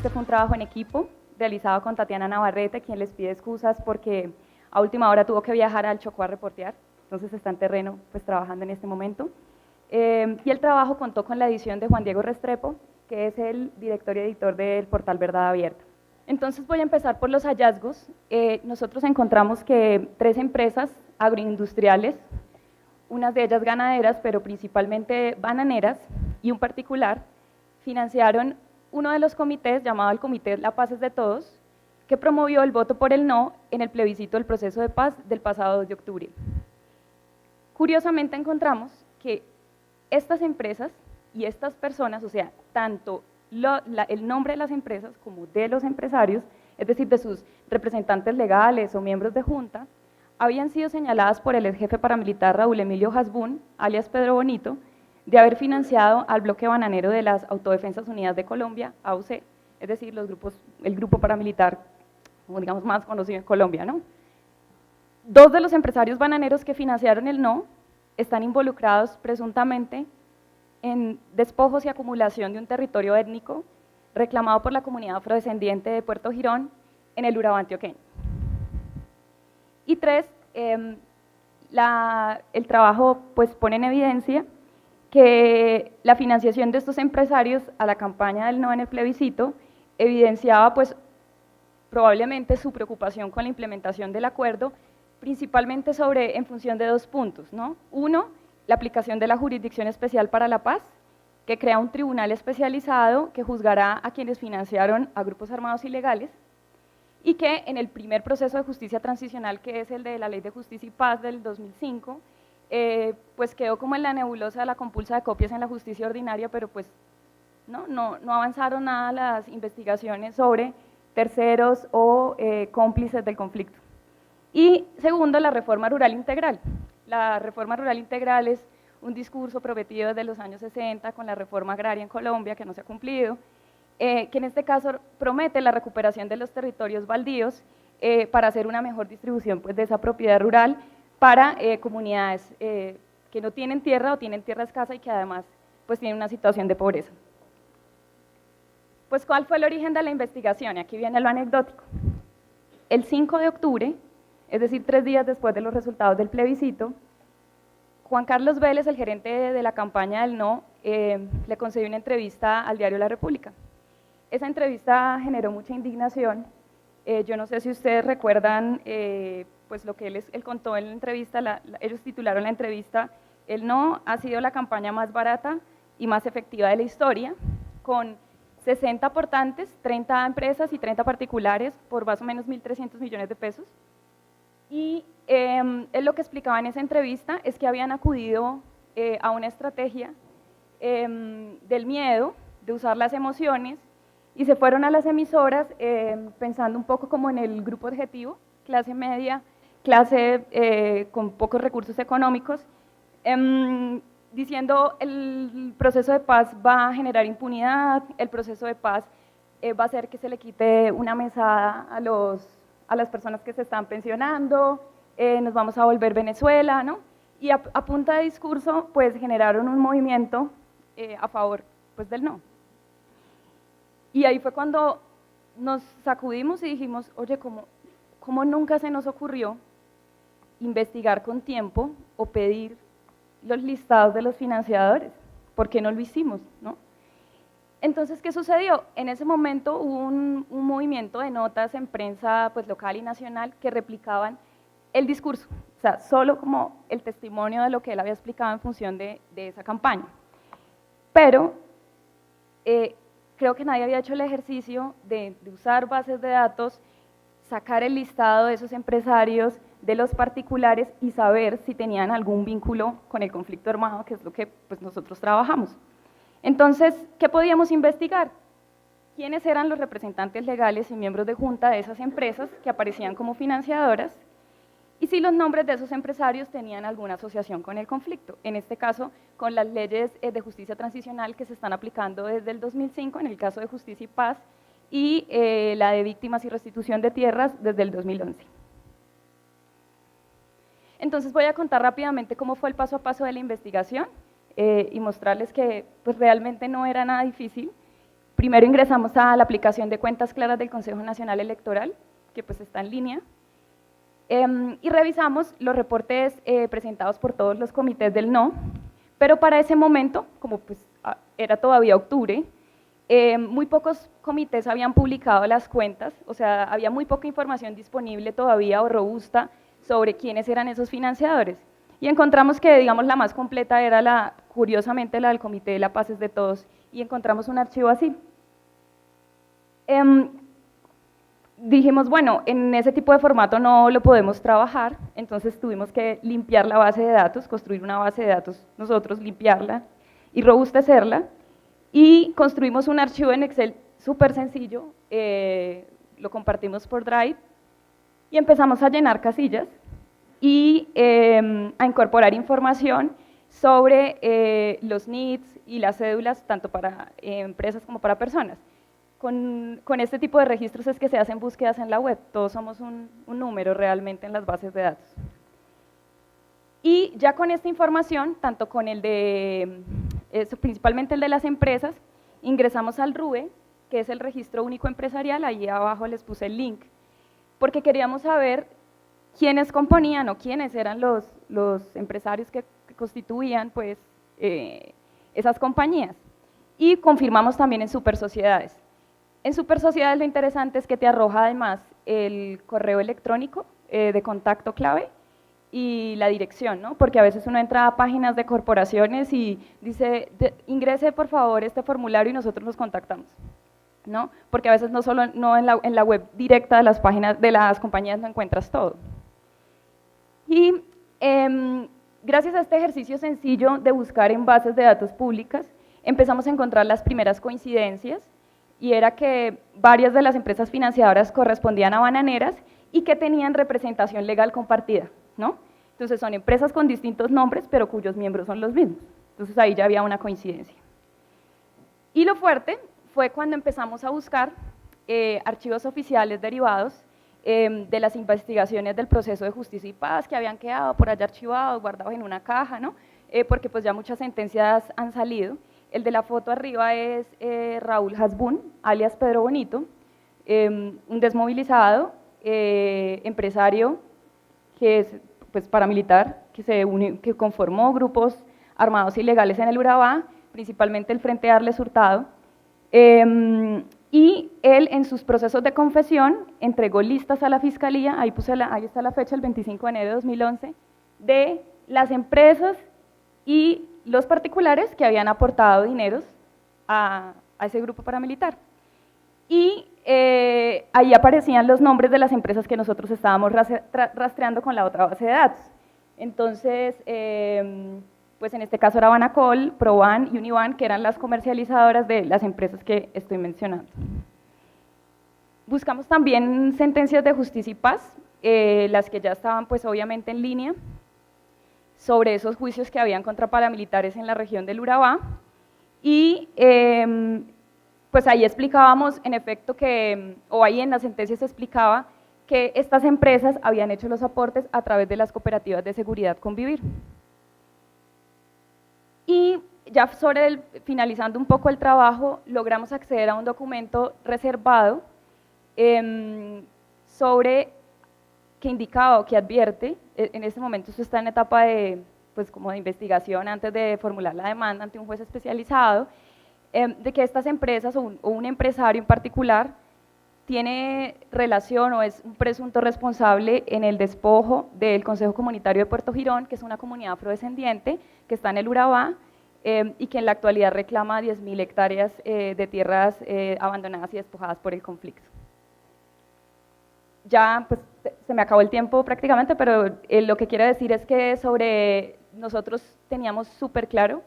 este fue un trabajo en equipo realizado con Tatiana Navarrete, quien les pide excusas porque a última hora tuvo que viajar al Chocó a reportear, entonces está en terreno pues trabajando en este momento. Y el trabajo contó con la edición de Juan Diego Restrepo, que es el director y editor del portal Verdad Abierta. Entonces voy a empezar por los hallazgos. Nosotros encontramos que 3 empresas agroindustriales, unas de ellas ganaderas, pero principalmente bananeras, y un particular, financiaron uno de los comités llamado el Comité La Paz es de Todos, que promovió el voto por el no en el plebiscito del proceso de paz del pasado 2 de octubre. Curiosamente encontramos que estas empresas y estas personas, o sea, tanto el nombre de las empresas como de los empresarios, es decir, de sus representantes legales o miembros de junta, habían sido señaladas por el ex jefe paramilitar Raúl Emilio Hasbún, alias Pedro Bonito, de haber financiado al bloque bananero de las Autodefensas Unidas de Colombia, AUC, es decir, el grupo paramilitar, como digamos, más conocido en Colombia, ¿no? 2 de los empresarios bananeros que financiaron el no están involucrados presuntamente en despojos y acumulación de un territorio étnico reclamado por la comunidad afrodescendiente de Puerto Girón en el Urabá antioqueño. Y 3, el trabajo pues pone en evidencia que la financiación de estos empresarios a la campaña del no en el plebiscito evidenciaba pues probablemente su preocupación con la implementación del acuerdo, principalmente en función de 2 puntos, ¿no? Uno, la aplicación de la Jurisdicción Especial para la Paz, que crea un tribunal especializado que juzgará a quienes financiaron a grupos armados ilegales, y que en el primer proceso de justicia transicional, que es el de la Ley de Justicia y Paz del 2005, pues quedó como en la nebulosa de la compulsa de copias en la justicia ordinaria, pero pues no avanzaron nada las investigaciones sobre terceros o cómplices del conflicto. Y segundo, la reforma rural integral. La reforma rural integral es un discurso prometido desde los años 60 con la reforma agraria en Colombia, que no se ha cumplido, que en este caso promete la recuperación de los territorios baldíos para hacer una mejor distribución pues, de esa propiedad rural para comunidades que no tienen tierra o tienen tierra escasa y que además pues, tienen una situación de pobreza. Pues, ¿cuál fue el origen de la investigación? Y aquí viene lo anecdótico. El 5 de octubre, es decir, 3 días después de los resultados del plebiscito, Juan Carlos Vélez, el gerente de la campaña del no, le concedió una entrevista al diario La República. Esa entrevista generó mucha indignación. Yo no sé si ustedes recuerdan pues lo que él contó en la entrevista, ellos titularon la entrevista "El no ha sido la campaña más barata y más efectiva de la historia", con 60 aportantes, 30 empresas y 30 particulares por más o menos 1.300 millones de pesos. Y él lo que explicaba en esa entrevista es que habían acudido a una estrategia del miedo, de usar las emociones, y se fueron a las emisoras pensando un poco como en el grupo objetivo, clase media, clase con pocos recursos económicos, diciendo el proceso de paz va a generar impunidad, el proceso de paz va a hacer que se le quite una mesada a las personas que se están pensionando, nos vamos a volver Venezuela, ¿no? Y a punta de discurso, pues generaron un movimiento a favor pues, del no. Y ahí fue cuando nos sacudimos y dijimos, oye, ¿cómo nunca se nos ocurrió investigar con tiempo o pedir los listados de los financiadores? ¿Por qué no lo hicimos, no? Entonces, ¿qué sucedió? En ese momento hubo un movimiento de notas en prensa pues, local y nacional que replicaban el discurso, o sea, solo como el testimonio de lo que él había explicado en función de esa campaña. Pero creo que nadie había hecho el ejercicio de usar bases de datos, sacar el listado de esos empresarios, de los particulares y saber si tenían algún vínculo con el conflicto armado, que es lo que pues, nosotros trabajamos. Entonces, ¿qué podíamos investigar? ¿Quiénes eran los representantes legales y miembros de junta de esas empresas que aparecían como financiadoras? Y si los nombres de esos empresarios tenían alguna asociación con el conflicto, en este caso con las leyes de justicia transicional que se están aplicando desde el 2005 en el caso de Justicia y Paz y la de víctimas y restitución de tierras desde el 2011. Entonces voy a contar rápidamente cómo fue el paso a paso de la investigación y mostrarles que pues, realmente no era nada difícil. Primero ingresamos a la aplicación de cuentas claras del Consejo Nacional Electoral, que pues está en línea, y revisamos los reportes presentados por todos los comités del no, pero para ese momento, como pues era todavía octubre, muy pocos comités habían publicado las cuentas, o sea, había muy poca información disponible todavía o robusta sobre quiénes eran esos financiadores. Y encontramos que, digamos, la más completa era, curiosamente, la del Comité de la Paz es de Todos, y encontramos un archivo así. Dijimos, bueno, en ese tipo de formato no lo podemos trabajar, entonces tuvimos que limpiar la base de datos, construir una base de datos, nosotros limpiarla y robustecerla, y construimos un archivo en Excel súper sencillo, lo compartimos por Drive, y empezamos a llenar casillas y a incorporar información sobre los NIDs y las cédulas, tanto para empresas como para personas. Con este tipo de registros es que se hacen búsquedas en la web, todos somos un número realmente en las bases de datos. Y ya con esta información, tanto con el de, principalmente el de las empresas, ingresamos al RUE, que es el Registro Único Empresarial, ahí abajo les puse el link, porque queríamos saber quiénes componían o quiénes eran los empresarios que constituían pues, esas compañías. Y confirmamos también en Supersociedades. En Supersociedades lo interesante es que te arroja además el correo electrónico de contacto clave y la dirección, ¿no? Porque a veces uno entra a páginas de corporaciones y dice, ingrese por favor este formulario y nosotros los contactamos, ¿no? Porque a veces no solo en la web directa de las páginas de las compañías no encuentras todo. Y gracias a este ejercicio sencillo de buscar en bases de datos públicas, empezamos a encontrar las primeras coincidencias, y era que varias de las empresas financiadoras correspondían a bananeras y que tenían representación legal compartida, ¿no? Entonces son empresas con distintos nombres, pero cuyos miembros son los mismos. Entonces ahí ya había una coincidencia. Y lo fuerte fue cuando empezamos a buscar archivos oficiales derivados de las investigaciones del proceso de justicia y paz que habían quedado por allá archivados, guardados en una caja, ¿no? Porque pues ya muchas sentencias han salido. El de la foto arriba es Raúl Hasbún, alias Pedro Bonito, un desmovilizado, empresario que es pues, paramilitar, que conformó grupos armados ilegales en el Urabá, principalmente el Frente Arles Hurtado, y él en sus procesos de confesión entregó listas a la Fiscalía, ahí está la fecha, el 25 de enero de 2011, de las empresas y los particulares que habían aportado dineros a ese grupo paramilitar. Y ahí aparecían los nombres de las empresas que nosotros estábamos rastreando con la otra base de datos. Entonces, pues en este caso era Banacol, Proban y Uniban, que eran las comercializadoras de las empresas que estoy mencionando. Buscamos también sentencias de justicia y paz, las que ya estaban pues obviamente en línea, sobre esos juicios que habían contra paramilitares en la región del Urabá, y pues ahí explicábamos en efecto que, o ahí en la sentencia se explicaba que estas empresas habían hecho los aportes a través de las cooperativas de seguridad Convivir. Y ya finalizando un poco el trabajo, logramos acceder a un documento reservado que indicaba o que advierte, en este momento esto está en etapa de, pues, como de investigación antes de formular la demanda ante un juez especializado, de que estas empresas o un empresario en particular tiene relación o es un presunto responsable en el despojo del Consejo Comunitario de Puerto Girón, que es una comunidad afrodescendiente que está en el Urabá y que en la actualidad reclama 10.000 hectáreas de tierras abandonadas y despojadas por el conflicto. Ya pues, se me acabó el tiempo prácticamente, pero lo que quiero decir es que nosotros teníamos súper claro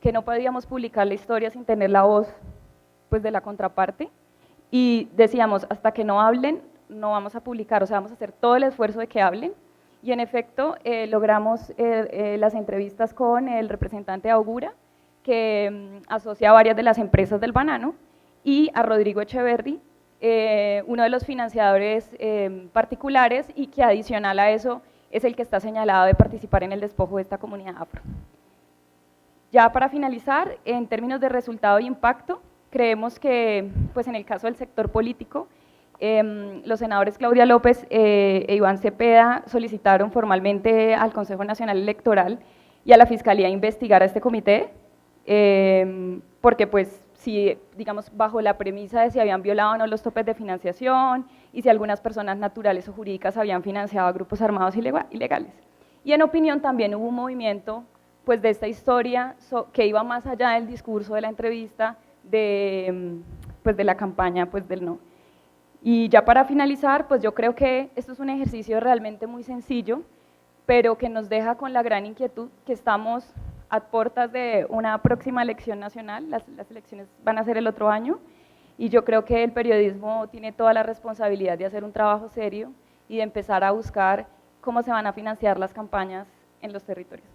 que no podíamos publicar la historia sin tener la voz pues, de la contraparte, y decíamos, hasta que no hablen, no vamos a publicar, o sea, vamos a hacer todo el esfuerzo de que hablen, y en efecto logramos las entrevistas con el representante de Augura, que asocia a varias de las empresas del banano, y a Rodrigo Echeverry, uno de los financiadores particulares y que adicional a eso es el que está señalado de participar en el despojo de esta comunidad afro. Ya para finalizar, en términos de resultado y impacto, creemos que, pues en el caso del sector político, los senadores Claudia López e Iván Cepeda solicitaron formalmente al Consejo Nacional Electoral y a la Fiscalía investigar a este comité, porque pues si, digamos, bajo la premisa de si habían violado o no los topes de financiación y si algunas personas naturales o jurídicas habían financiado a grupos armados ilegales. Y en opinión también hubo un movimiento pues de esta historia que iba más allá del discurso de la entrevista, pues de la campaña pues del no. Y ya para finalizar, pues yo creo que esto es un ejercicio realmente muy sencillo, pero que nos deja con la gran inquietud que estamos a puertas de una próxima elección nacional, las elecciones van a ser el otro año, y yo creo que el periodismo tiene toda la responsabilidad de hacer un trabajo serio y de empezar a buscar cómo se van a financiar las campañas en los territorios.